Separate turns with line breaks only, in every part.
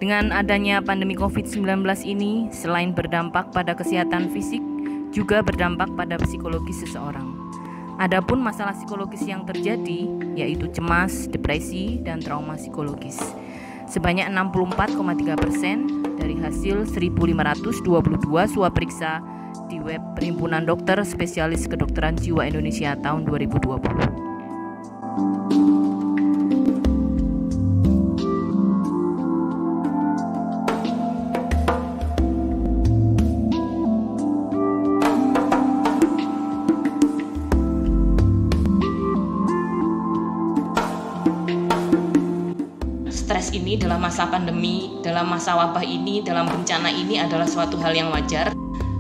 Dengan adanya pandemi COVID-19 ini, selain berdampak pada kesehatan fisik, juga berdampak pada psikologis seseorang. Adapun masalah psikologis yang terjadi yaitu cemas, depresi, dan trauma psikologis. Sebanyak 64,3% dari hasil 1.522 swaperiksa di web Perhimpunan Dokter Spesialis Kedokteran Jiwa Indonesia tahun 2020.
Stres ini dalam masa pandemi, dalam masa wabah ini, dalam bencana ini adalah suatu hal yang wajar.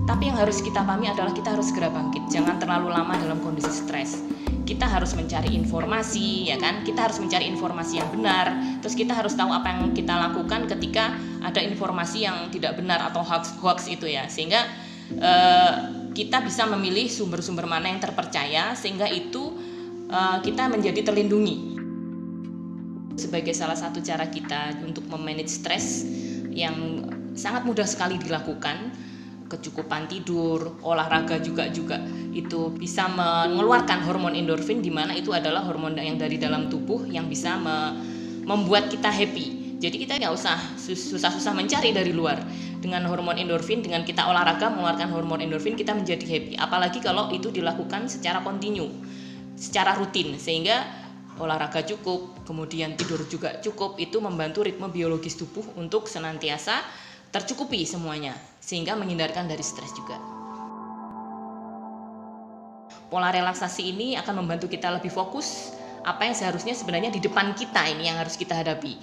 Tapi yang harus kita pahami adalah kita harus segera bangkit. Jangan terlalu lama dalam kondisi stres. Kita harus mencari informasi, ya kan? Kita harus mencari informasi yang benar. Terus kita harus tahu apa yang kita lakukan ketika ada informasi yang tidak benar atau hoax itu ya. Sehingga kita bisa memilih sumber-sumber mana yang terpercaya, sehingga itu kita menjadi terlindungi. Sebagai salah satu cara kita untuk memanage stres yang sangat mudah sekali dilakukan, kecukupan tidur, olahraga juga itu bisa mengeluarkan hormon endorfin, di mana itu adalah hormon yang dari dalam tubuh yang bisa membuat kita happy. Jadi kita nggak usah susah-susah mencari dari luar. Dengan hormon endorfin, dengan kita olahraga mengeluarkan hormon endorfin, kita menjadi happy. Apalagi kalau itu dilakukan secara kontinu, secara rutin, sehingga olahraga cukup, kemudian tidur juga cukup, itu membantu ritme biologis tubuh untuk senantiasa tercukupi semuanya, sehingga menghindarkan dari stres juga. Pola relaksasi ini akan membantu kita lebih fokus apa yang seharusnya sebenarnya di depan kita ini yang harus kita hadapi.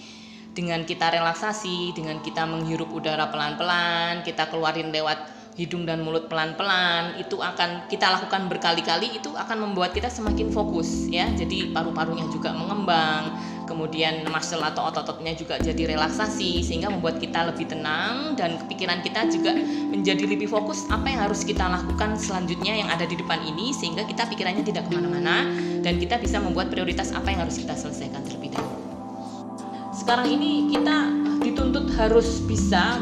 Dengan kita relaksasi, dengan kita menghirup udara pelan-pelan, kita keluarin lewat hidung dan mulut pelan-pelan, itu akan kita lakukan berkali-kali, itu akan membuat kita semakin fokus ya. Jadi paru-parunya juga mengembang, kemudian muscle atau otot-ototnya juga jadi relaksasi, sehingga membuat kita lebih tenang dan pikiran kita juga menjadi lebih fokus apa yang harus kita lakukan selanjutnya yang ada di depan ini, sehingga kita pikirannya tidak kemana-mana dan kita bisa membuat prioritas apa yang harus kita selesaikan terlebih dahulu. Sekarang ini kita dituntut harus bisa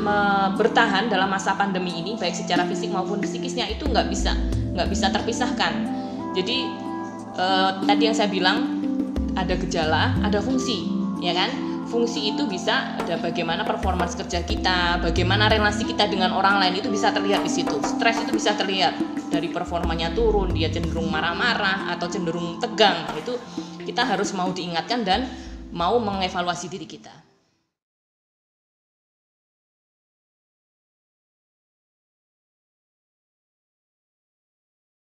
bertahan dalam masa pandemi ini, baik secara fisik maupun psikisnya, itu nggak bisa terpisahkan. Jadi tadi yang saya bilang, ada gejala, ada fungsi, ya kan? Fungsi itu bisa ada bagaimana performance kerja kita, bagaimana relasi kita dengan orang lain, itu bisa terlihat di situ. Stres itu bisa terlihat dari performanya turun, dia cenderung marah-marah atau cenderung tegang. Itu kita harus mau diingatkan dan mau mengevaluasi diri kita.